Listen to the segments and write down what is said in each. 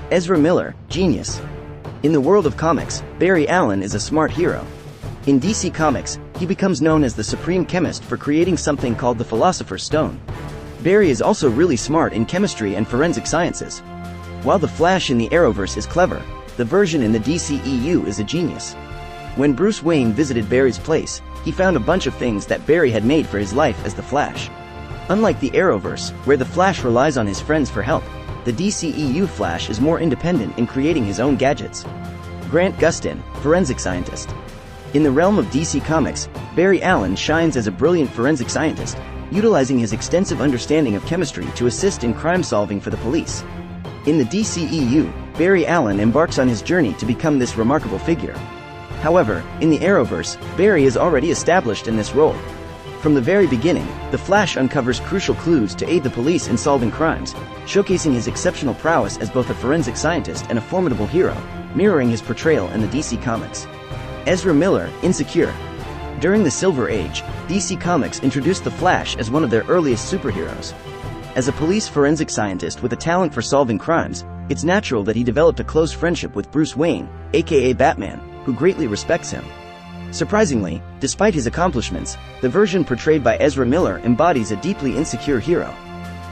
Ezra Miller, genius. In the world of comics, Barry Allen is a smart hero. In DC Comics, he becomes known as the supreme chemist for creating something called the Philosopher's Stone. Barry is also really smart in chemistry and forensic sciences. While the Flash in the Arrowverse is clever, the version in the DCEU is a genius. When Bruce Wayne visited Barry's place, he found a bunch of things that Barry had made for his life as the Flash. Unlike the Arrowverse, where the Flash relies on his friends for help, the DCEU Flash is more independent in creating his own gadgets. Grant Gustin, forensic scientist. In the realm of DC Comics, Barry Allen shines as a brilliant forensic scientist, utilizing his extensive understanding of chemistry to assist in crime solving for the police. In the DCEU, Barry Allen embarks on his journey to become this remarkable figure. However, in the Arrowverse, Barry is already established in this role. From the very beginning, the Flash uncovers crucial clues to aid the police in solving crimes, showcasing his exceptional prowess as both a forensic scientist and a formidable hero, mirroring his portrayal in the DC Comics. Ezra Miller, insecure. During the Silver Age, DC Comics introduced the Flash as one of their earliest superheroes. As a police forensic scientist with a talent for solving crimes, it's natural that he developed a close friendship with Bruce Wayne, aka Batman, who greatly respects him. Surprisingly, despite his accomplishments, the version portrayed by Ezra Miller embodies a deeply insecure hero.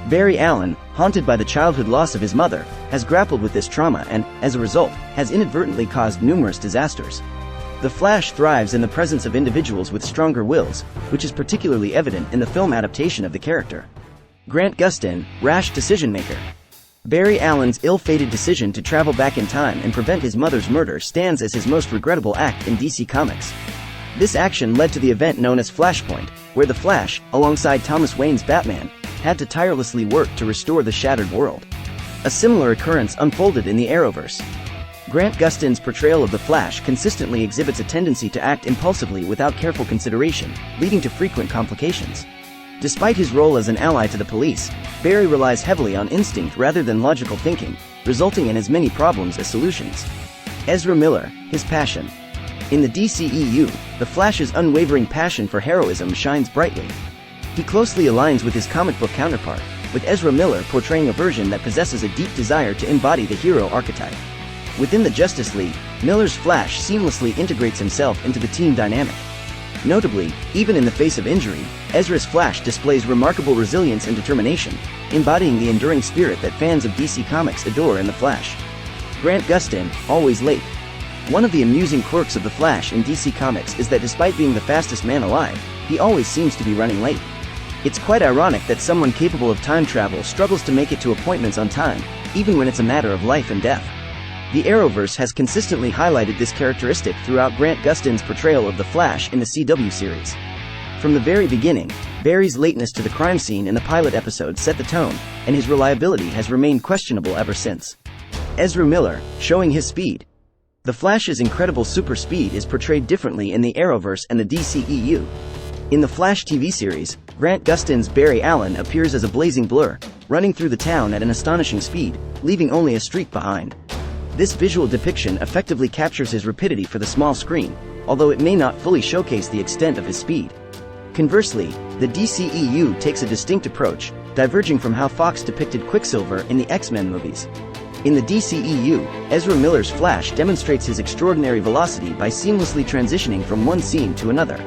Barry Allen, haunted by the childhood loss of his mother, has grappled with this trauma and, as a result, has inadvertently caused numerous disasters. The Flash thrives in the presence of individuals with stronger wills, which is particularly evident in the film adaptation of the character. Grant Gustin, rash decision-maker. Barry Allen's ill-fated decision to travel back in time and prevent his mother's murder stands as his most regrettable act in DC Comics. This action led to the event known as Flashpoint, where the Flash, alongside Thomas Wayne's Batman, had to tirelessly work to restore the shattered world. A similar occurrence unfolded in the Arrowverse. Grant Gustin's portrayal of the Flash consistently exhibits a tendency to act impulsively without careful consideration, leading to frequent complications. Despite his role as an ally to the police, Barry relies heavily on instinct rather than logical thinking, resulting in as many problems as solutions. Ezra Miller, his passion. In the DCEU, the Flash's unwavering passion for heroism shines brightly. He closely aligns with his comic book counterpart, with Ezra Miller portraying a version that possesses a deep desire to embody the hero archetype. Within the Justice League, Miller's Flash seamlessly integrates himself into the team dynamic. Notably, even in the face of injury, Ezra's Flash displays remarkable resilience and determination, embodying the enduring spirit that fans of DC Comics adore in the Flash. Grant Gustin, always late. One of the amusing quirks of the Flash in DC Comics is that despite being the fastest man alive, he always seems to be running late. It's quite ironic that someone capable of time travel struggles to make it to appointments on time, even when it's a matter of life and death. The Arrowverse has consistently highlighted this characteristic throughout Grant Gustin's portrayal of the Flash in the CW series. From the very beginning, Barry's lateness to the crime scene in the pilot episode set the tone, and his reliability has remained questionable ever since. Ezra Miller, showing his speed. The Flash's incredible super speed is portrayed differently in the Arrowverse and the DCEU. In the Flash TV series, Grant Gustin's Barry Allen appears as a blazing blur, running through the town at an astonishing speed, leaving only a streak behind. This visual depiction effectively captures his rapidity for the small screen, although it may not fully showcase the extent of his speed. Conversely, the DCEU takes a distinct approach, diverging from how Fox depicted Quicksilver in the X-Men movies. In the DCEU, Ezra Miller's Flash demonstrates his extraordinary velocity by seamlessly transitioning from one scene to another.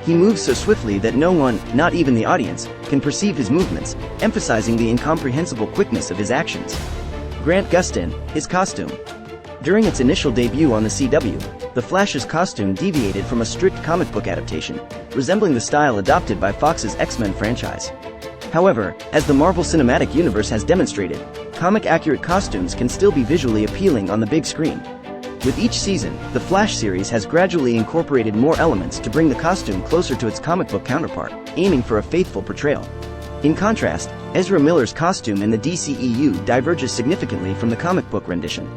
He moves so swiftly that no one, not even the audience, can perceive his movements, emphasizing the incomprehensible quickness of his actions. Grant Gustin, his costume. During its initial debut on the CW, the Flash's costume deviated from a strict comic book adaptation, resembling the style adopted by Fox's X-Men franchise. However, as the Marvel Cinematic Universe has demonstrated, comic-accurate costumes can still be visually appealing on the big screen. With each season, the Flash series has gradually incorporated more elements to bring the costume closer to its comic book counterpart, aiming for a faithful portrayal. In contrast, Ezra Miller's costume in the DCEU diverges significantly from the comic book rendition.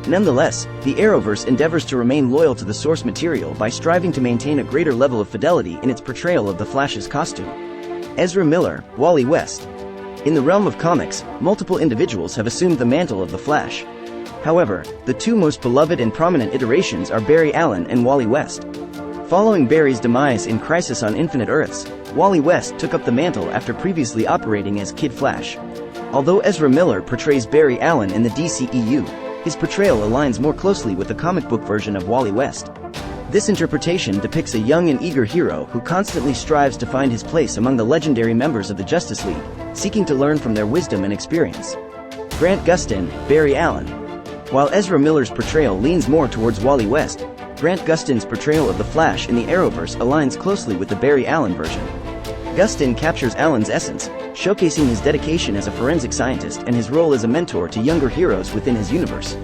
Nonetheless, the Arrowverse endeavors to remain loyal to the source material by striving to maintain a greater level of fidelity in its portrayal of the Flash's costume. Ezra Miller, Wally West. In the realm of comics, multiple individuals have assumed the mantle of the Flash. However, the two most beloved and prominent iterations are Barry Allen and Wally West. Following Barry's demise in Crisis on Infinite Earths, Wally West took up the mantle after previously operating as Kid Flash. Although Ezra Miller portrays Barry Allen in the DCEU, his portrayal aligns more closely with the comic book version of Wally West. This interpretation depicts a young and eager hero who constantly strives to find his place among the legendary members of the Justice League, seeking to learn from their wisdom and experience. Grant Gustin, Barry Allen. While Ezra Miller's portrayal leans more towards Wally West, Grant Gustin's portrayal of the Flash in the Arrowverse aligns closely with the Barry Allen version. Gustin captures Allen's essence, showcasing his dedication as a forensic scientist and his role as a mentor to younger heroes within his universe.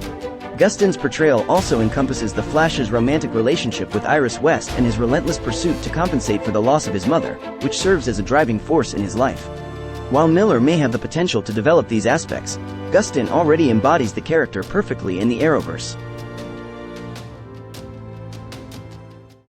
Gustin's portrayal also encompasses the Flash's romantic relationship with Iris West and his relentless pursuit to compensate for the loss of his mother, which serves as a driving force in his life. While Miller may have the potential to develop these aspects, Gustin already embodies the character perfectly in the Arrowverse.